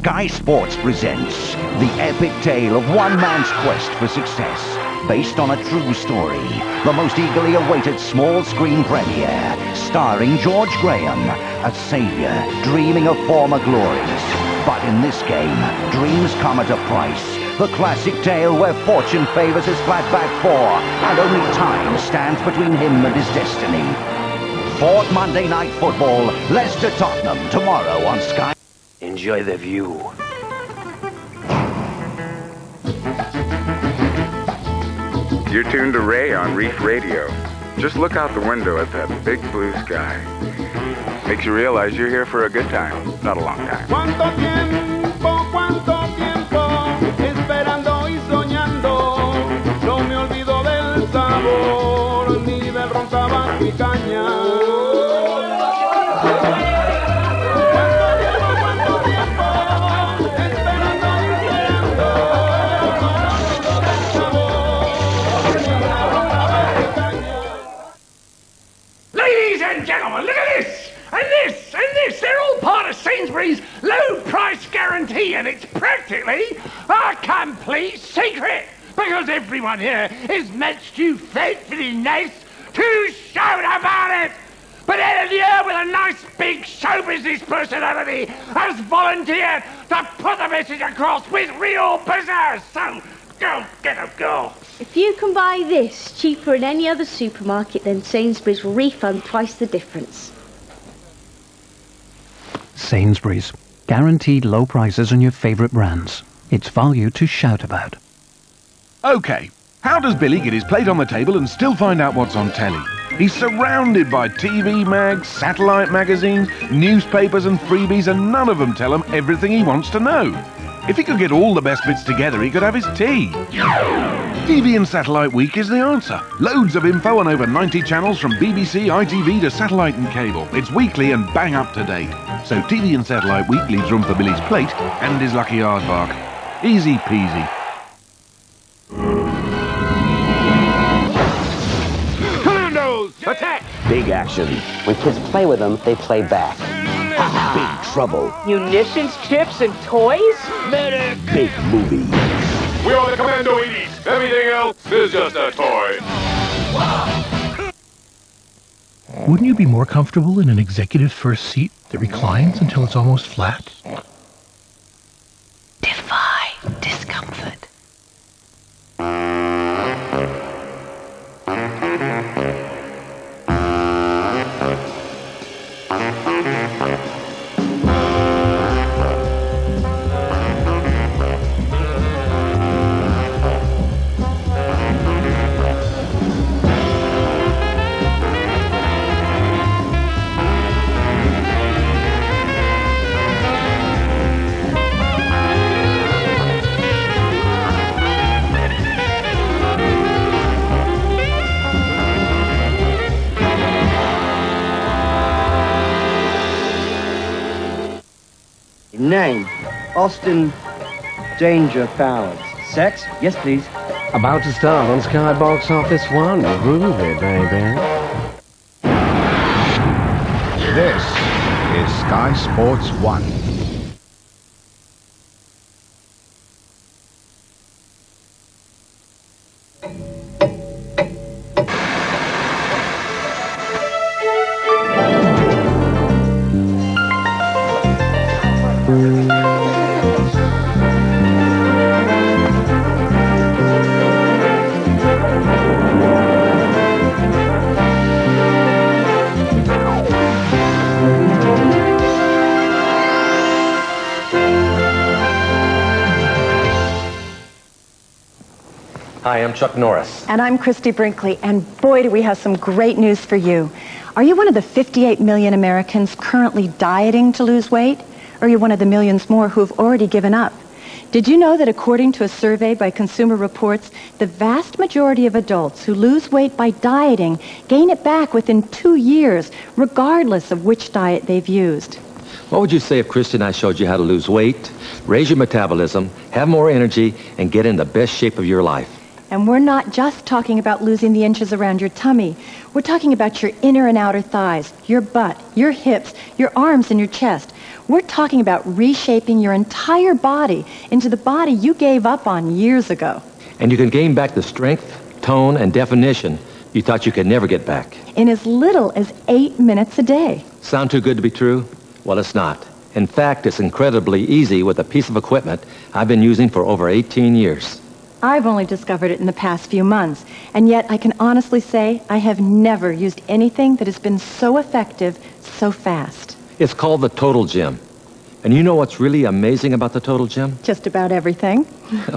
Sky Sports presents the epic tale of one man's quest for success, based on a true story, the most eagerly awaited small screen premiere, starring George Graham, a savior dreaming of former glories. But in this game, dreams come at a price. The classic tale where fortune favors his flatback four, and only time stands between him and his destiny. Fourth Monday Night Football, Leicester-Tottenham, tomorrow on Sky. Enjoy the view. You're tuned to Ray on Reef Radio. Just look out the window at that big blue sky. Makes you realize you're here for a good time, not a long time. Cuánto tiempo, esperando y soñando. No me olvido del sabor, ni del ron, tabaco y caña. Gentlemen, look at this! And this! And this! They're all part of Sainsbury's low price guarantee, and it's practically a complete secret! Because everyone here is much too faithfully nice to shout about it! But Ed here, with a nice big show business personality, has volunteered to put the message across with real business! So, go get a go! If you can buy this cheaper in any other supermarket, then Sainsbury's will refund twice the difference. Sainsbury's. Guaranteed low prices on your favourite brands. It's value to shout about. OK, how does Billy get his plate on the table and still find out what's on telly? He's surrounded by TV mags, satellite magazines, newspapers and freebies, and none of them tell him everything he wants to know. If he could get all the best bits together, he could have his tea. TV and Satellite Week is the answer. Loads of info on over 90 channels from BBC, ITV to satellite and cable. It's weekly and bang up to date. So TV and Satellite Week leaves room for Billy's plate and his lucky aardvark. Easy peasy. Commandos, attack! Big action. When kids play with them, they play back. Big trouble. Munitions, chips, and toys? Big movie. We are the Commando Edie. Everything else is just a toy. Wouldn't you be more comfortable in an executive first seat that reclines until it's almost flat? Defy discomfort. Name, Austin Danger Powers. Sex? Yes, please. About to start on Sky Box Office 1. Groovy, baby. This is Sky Sports 1. Hi, I'm Chuck Norris. And I'm Christy Brinkley, and boy, do we have some great news for you. Are you one of the 58 million Americans currently dieting to lose weight? Or are you one of the millions more who have already given up? Did you know that according to a survey by Consumer Reports, the vast majority of adults who lose weight by dieting gain it back within 2 years, regardless of which diet they've used? What would you say if Christy and I showed you how to lose weight, raise your metabolism, have more energy, and get in the best shape of your life? And we're not just talking about losing the inches around your tummy. We're talking about your inner and outer thighs, your butt, your hips, your arms, and your chest. We're talking about reshaping your entire body into the body you gave up on years ago. And you can gain back the strength, tone, and definition you thought you could never get back. In as little as 8 minutes a day. Sound too good to be true? Well, it's not. In fact, it's incredibly easy with a piece of equipment I've been using for over 18 years. I've only discovered it in the past few months, and yet I can honestly say I have never used anything that has been so effective so fast. It's called the Total Gym. And you know what's really amazing about the Total Gym? Just about everything.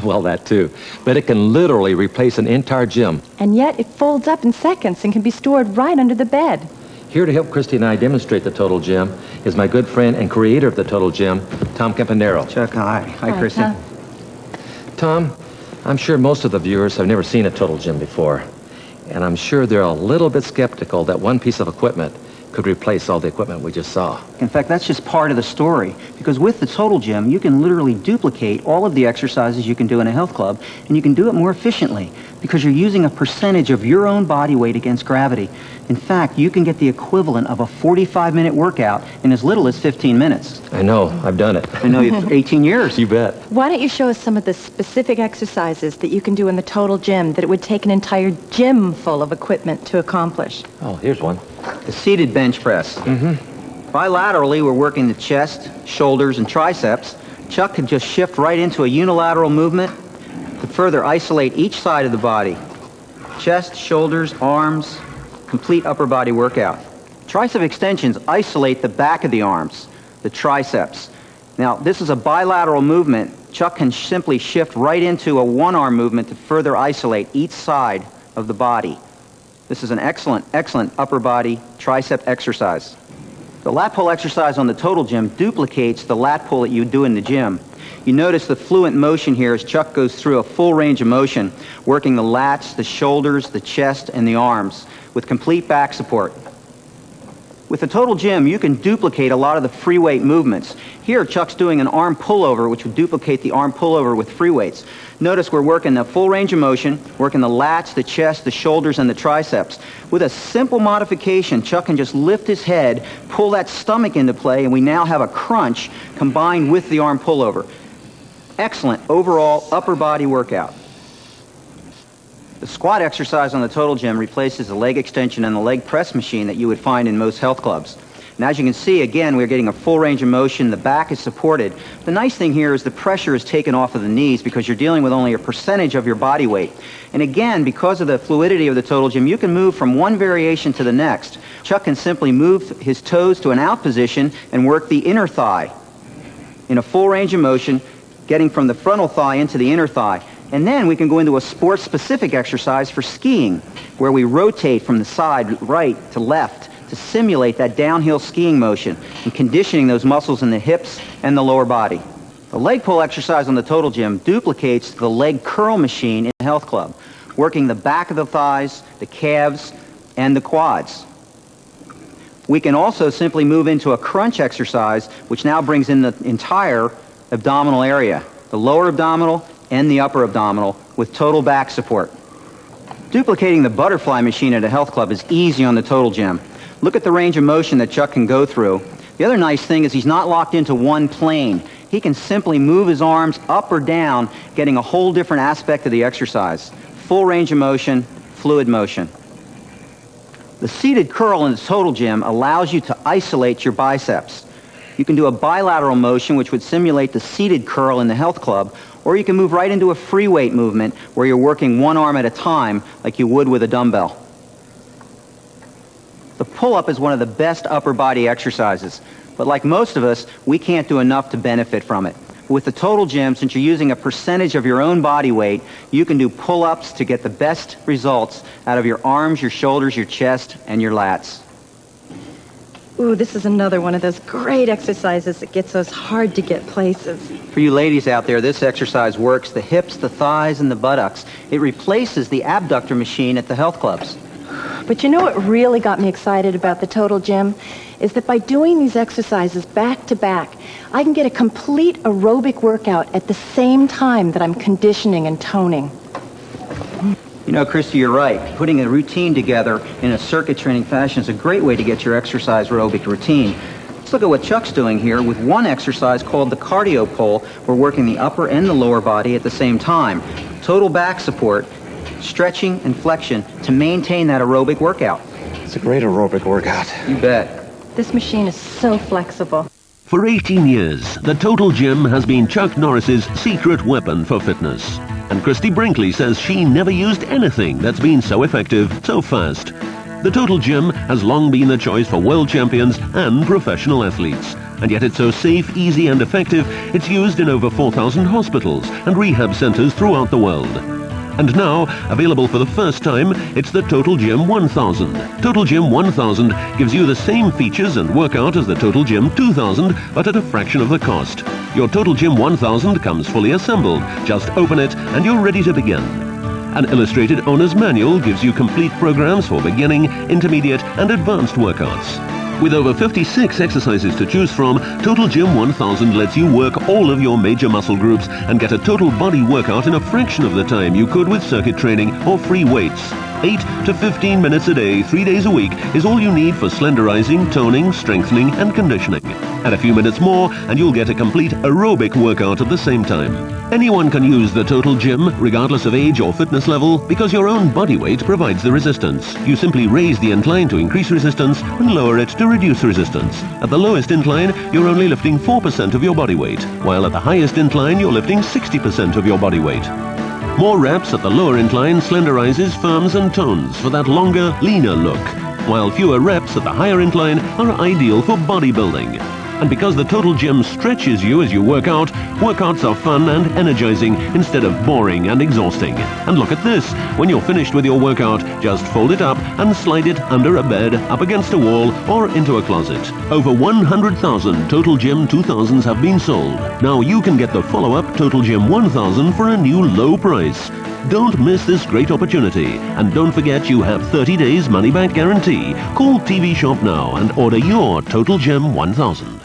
Well, that too. But it can literally replace an entire gym. And yet it folds up in seconds and can be stored right under the bed. Here to help Christy and I demonstrate the Total Gym is my good friend and creator of the Total Gym, Tom Campanero. Chuck, hi. Hi, Christy. Tom, I'm sure most of the viewers have never seen a Total Gym before. And I'm sure they're a little bit skeptical that one piece of equipment could replace all the equipment we just saw. In fact, that's just part of the story. Because with the Total Gym, you can literally duplicate all of the exercises you can do in a health club, and you can do it more efficiently because you're using a percentage of your own body weight against gravity. In fact, you can get the equivalent of a 45-minute workout in as little as 15 minutes. I know. I've done it. I know. You've 18 years. You bet. Why don't you show us some of the specific exercises that you can do in the Total Gym that it would take an entire gym full of equipment to accomplish? Oh, here's one. The seated bench press. Bilaterally, we're working the chest, shoulders, and triceps. Chuck can just shift right into a unilateral movement to further isolate each side of the body. Chest, shoulders, arms, complete upper body workout. Tricep extensions isolate the back of the arms, the triceps. Now, this is a bilateral movement. Chuck can simply shift right into a one-arm movement to further isolate each side of the body. This is an excellent, excellent upper body tricep exercise. The lat pull exercise on the Total Gym duplicates the lat pull that you do in the gym. You notice the fluent motion here as Chuck goes through a full range of motion, working the lats, the shoulders, the chest, and the arms with complete back support. With the Total Gym, you can duplicate a lot of the free weight movements. Here, Chuck's doing an arm pullover, which would duplicate the arm pullover with free weights. Notice we're working the full range of motion, working the lats, the chest, the shoulders, and the triceps. With a simple modification, Chuck can just lift his head, pull that stomach into play, and we now have a crunch combined with the arm pullover. Excellent overall upper body workout. The squat exercise on the Total Gym replaces the leg extension and the leg press machine that you would find in most health clubs. And as you can see, again, we're getting a full range of motion. The back is supported. The nice thing here is the pressure is taken off of the knees because you're dealing with only a percentage of your body weight. And again, because of the fluidity of the Total Gym, you can move from one variation to the next. Chuck can simply move his toes to an out position and work the inner thigh in a full range of motion, getting from the frontal thigh into the inner thigh. And then we can go into a sport-specific exercise for skiing, where we rotate from the side right to left to simulate that downhill skiing motion and conditioning those muscles in the hips and the lower body. The leg pull exercise on the Total Gym duplicates the leg curl machine in a health club, working the back of the thighs, the calves, and the quads. We can also simply move into a crunch exercise, which now brings in the entire abdominal area, the lower abdominal and the upper abdominal, with total back support. Duplicating the butterfly machine at a health club is easy on the Total Gym. Look at the range of motion that Chuck can go through. The other nice thing is he's not locked into one plane. He can simply move his arms up or down, getting a whole different aspect of the exercise. Full range of motion, fluid motion. The seated curl in the Total Gym allows you to isolate your biceps. You can do a bilateral motion, which would simulate the seated curl in the health club, or you can move right into a free weight movement where you're working one arm at a time like you would with a dumbbell. The pull-up is one of the best upper body exercises, but like most of us, we can't do enough to benefit from it. With the Total Gym, since you're using a percentage of your own body weight, you can do pull-ups to get the best results out of your arms, your shoulders, your chest, and your lats. Ooh, this is another one of those great exercises that gets us hard to get places. For you ladies out there, this exercise works the hips, the thighs, and the buttocks. It replaces the abductor machine at the health clubs. But you know what really got me excited about the Total Gym? Is that by doing these exercises back to back, I can get a complete aerobic workout at the same time that I'm conditioning and toning. You know, Christy, you're right. Putting a routine together in a circuit training fashion is a great way to get your exercise aerobic routine. Let's look at what Chuck's doing here with one exercise called the cardio pole. We're working the upper and the lower body at the same time. Total back support, stretching and flexion to maintain that aerobic workout. It's a great aerobic workout. You bet. This machine is so flexible. For 18 years, the Total Gym has been Chuck Norris's secret weapon for fitness. And Christy Brinkley says she never used anything that's been so effective so fast. The Total Gym has long been the choice for world champions and professional athletes. And yet it's so safe, easy and effective, it's used in over 4,000 hospitals and rehab centers throughout the world. And now, available for the first time, it's the Total Gym 1000. Total Gym 1000 gives you the same features and workout as the Total Gym 2000, but at a fraction of the cost. Your Total Gym 1000 comes fully assembled. Just open it and you're ready to begin. An illustrated owner's manual gives you complete programs for beginning, intermediate and advanced workouts. With over 56 exercises to choose from, Total Gym 1000 lets you work all of your major muscle groups and get a total body workout in a fraction of the time you could with circuit training or free weights. 8 to 15 minutes a day, 3 days a week is all you need for slenderizing, toning, strengthening and conditioning. Add a few minutes more and you'll get a complete aerobic workout at the same time. Anyone can use the Total Gym, regardless of age or fitness level, because your own body weight provides the resistance. You simply raise the incline to increase resistance and lower it to reduce resistance. At the lowest incline, you're only lifting 4% of your body weight, while at the highest incline, you're lifting 60% of your body weight. More reps at the lower incline slenderizes, firms and tones for that longer, leaner look, while fewer reps at the higher incline are ideal for bodybuilding. And because the Total Gym stretches you as you work out, workouts are fun and energizing instead of boring and exhausting. And look at this. When you're finished with your workout, just fold it up and slide it under a bed, up against a wall, or into a closet. Over 100,000 Total Gym 2000s have been sold. Now you can get the follow-up Total Gym 1000 for a new low price. Don't miss this great opportunity. And don't forget you have 30 days money-back guarantee. Call TV Shop now and order your Total Gym 1000.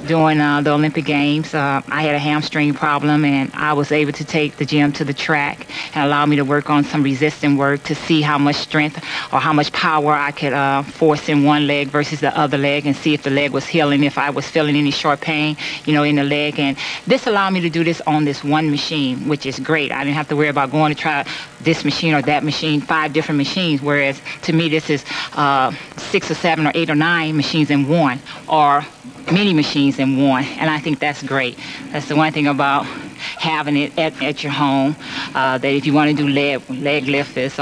During the Olympic Games, I had a hamstring problem, and I was able to take the gym to the track and allow me to work on some resistant work to see how much strength or how much power I could force in one leg versus the other leg, and see if the leg was healing, if I was feeling any short pain, in the leg. And this allowed me to do this on this one machine, which is great. I didn't have to worry about going to try this machine or that machine, 5 different machines, whereas to me this is 6 or 7 or 8 or 9 machines in one, or many machines in one, and I think that's great. That's the one thing about having it at your home, that if you want to do leg lifts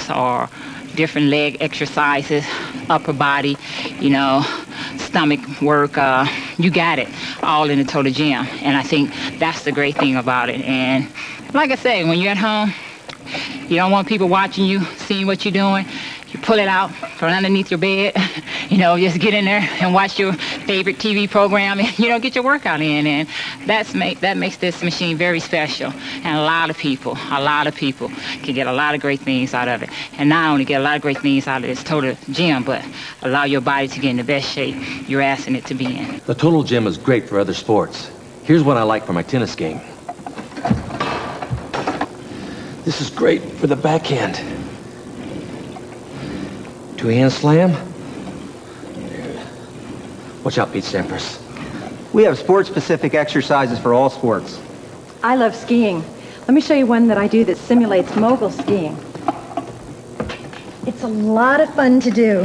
or different leg exercises, upper body, stomach work, you got it all in the Total Gym, and I think that's the great thing about it. And like I say, when you're at home, you don't want people watching you, seeing what you're doing. You pull it out from underneath your bed, just get in there and watch your favorite TV program and, get your workout in. And that makes this machine very special. And a lot of people can get a lot of great things out of it. And not only get a lot of great things out of this Total Gym, but allow your body to get in the best shape you're asking it to be in. The Total Gym is great for other sports. Here's what I like for my tennis game. This is great for the backhand. 2-hand slam. Watch out, Pete Sampras. We have sport-specific exercises for all sports. I love skiing. Let me show you one that I do that simulates mogul skiing. It's a lot of fun to do,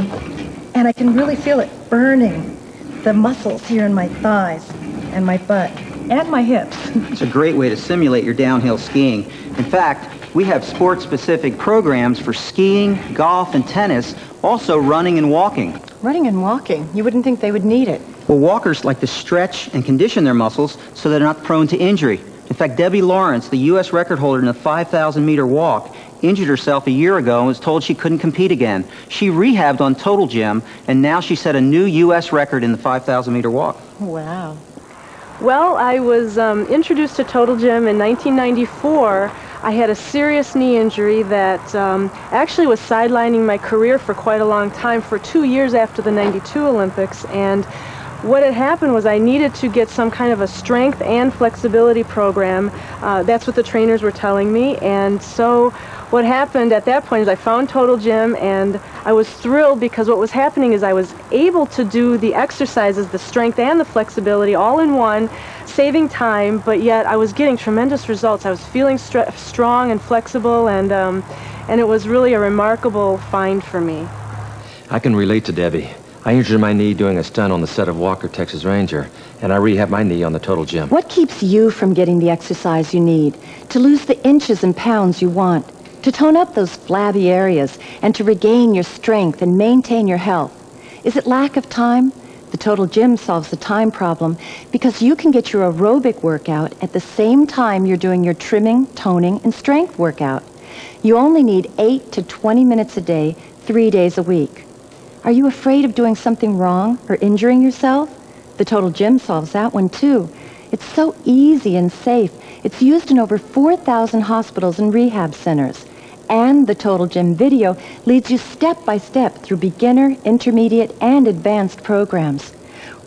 and I can really feel it burning the muscles here in my thighs and my butt and my hips. It's a great way to simulate your downhill skiing. In fact, we have sport-specific programs for skiing, golf, and tennis, also running and walking. Running and walking? You wouldn't think they would need it. Well, walkers like to stretch and condition their muscles so they're not prone to injury. In fact, Debbie Lawrence, the U.S. record holder in the 5,000-meter walk, injured herself a year ago and was told she couldn't compete again. She rehabbed on Total Gym, and now she set a new U.S. record in the 5,000-meter walk. Wow. Well, I was introduced to Total Gym in 1994. I had a serious knee injury that actually was sidelining my career for quite a long time, for 2 years after the '92 Olympics. And what had happened was I needed to get some kind of a strength and flexibility program. That's what the trainers were telling me. And so what happened at that point is I found Total Gym, and I was thrilled because what was happening is I was able to do the exercises, the strength and the flexibility all in one, saving time, but yet I was getting tremendous results. I was feeling strong and flexible, and it was really a remarkable find for me. I can relate to Debbie. I injured my knee doing a stunt on the set of Walker, Texas Ranger, and I rehabbed my knee on the Total Gym. What keeps you from getting the exercise you need, to lose the inches and pounds you want, to tone up those flabby areas, and to regain your strength and maintain your health? Is it lack of time? The Total Gym solves the time problem because you can get your aerobic workout at the same time you're doing your trimming, toning, and strength workout. You only need 8 to 20 minutes a day, 3 days a week. Are you afraid of doing something wrong or injuring yourself? The Total Gym solves that one too. It's so easy and safe. It's used in over 4,000 hospitals and rehab centers. And the Total Gym video leads you step by step through beginner, intermediate, and advanced programs.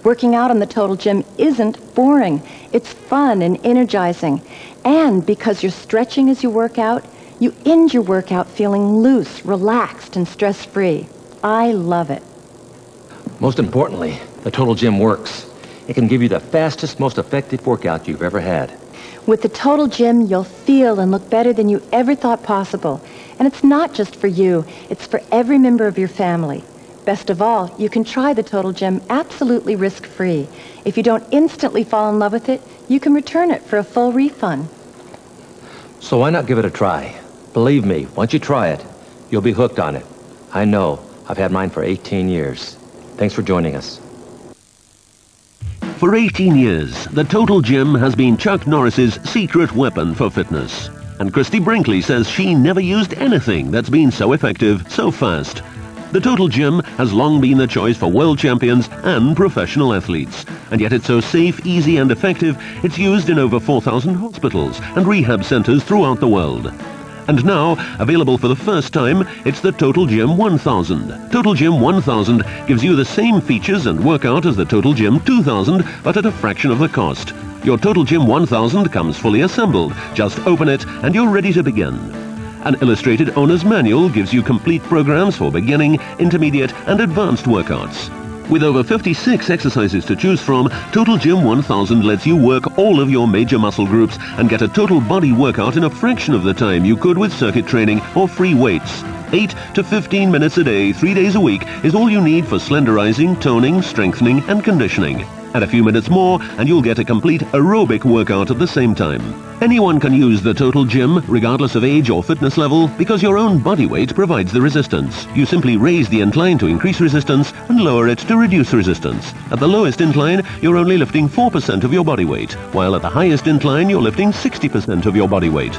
Working out on the Total Gym isn't boring. It's fun and energizing. And because you're stretching as you work out, you end your workout feeling loose, relaxed, and stress-free. I love it. Most importantly, the Total Gym works. It can give you the fastest, most effective workout you've ever had. With the Total Gym, you'll feel and look better than you ever thought possible. And it's not just for you, it's for every member of your family. Best of all, you can try the Total Gym absolutely risk-free. If you don't instantly fall in love with it, you can return it for a full refund. So why not give it a try? Believe me, once you try it, you'll be hooked on it. I know. I've had mine for 18 years. Thanks for joining us. For 18 years, the Total Gym has been Chuck Norris's secret weapon for fitness. And Christy Brinkley says she never used anything that's been so effective so fast. The Total Gym has long been the choice for world champions and professional athletes. And yet it's so safe, easy and effective, it's used in over 4,000 hospitals and rehab centers throughout the world. And now, available for the first time, it's the Total Gym 1000. Total Gym 1000 gives you the same features and workout as the Total Gym 2000, but at a fraction of the cost. Your Total Gym 1000 comes fully assembled. Just open it and you're ready to begin. An illustrated owner's manual gives you complete programs for beginning, intermediate and advanced workouts. With over 56 exercises to choose from, Total Gym 1000 lets you work all of your major muscle groups and get a total body workout in a fraction of the time you could with circuit training or free weights. 8 to 15 minutes a day, 3 days a week is all you need for slenderizing, toning, strengthening and conditioning. Add a few minutes more and you'll get a complete aerobic workout at the same time. Anyone can use the Total Gym, regardless of age or fitness level, because your own body weight provides the resistance. You simply raise the incline to increase resistance and lower it to reduce resistance. At the lowest incline, you're only lifting 4% of your body weight, while at the highest incline, you're lifting 60% of your body weight.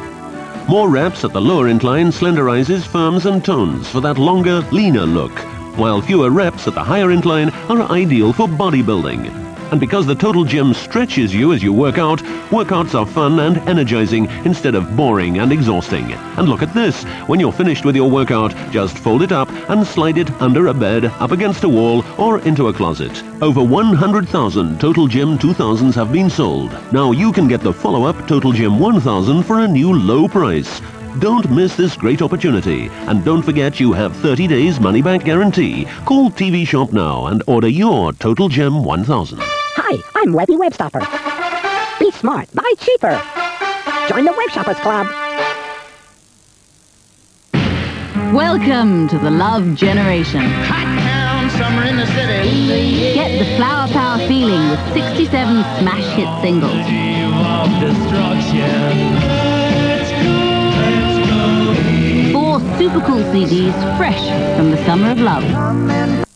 More reps at the lower incline slenderizes, firms and tones for that longer, leaner look, while fewer reps at the higher incline are ideal for bodybuilding. And because the Total Gym stretches you as you work out, workouts are fun and energizing instead of boring and exhausting. And look at this. When you're finished with your workout, just fold it up and slide it under a bed, up against a wall, or into a closet. Over 100,000 Total Gym 2000s have been sold. Now you can get the follow-up Total Gym 1000 for a new low price. Don't miss this great opportunity. And don't forget you have 30 days money-back guarantee. Call TV Shop now and order your Total Gym 1000. Hi, I'm Webby Webstopper. Be smart, buy cheaper. Join the Web Shoppers Club. Welcome to the Love Generation. Hot town, summer in the city. Get the flower power feeling with 67 smash hit singles. Four super cool CDs fresh from the summer of love.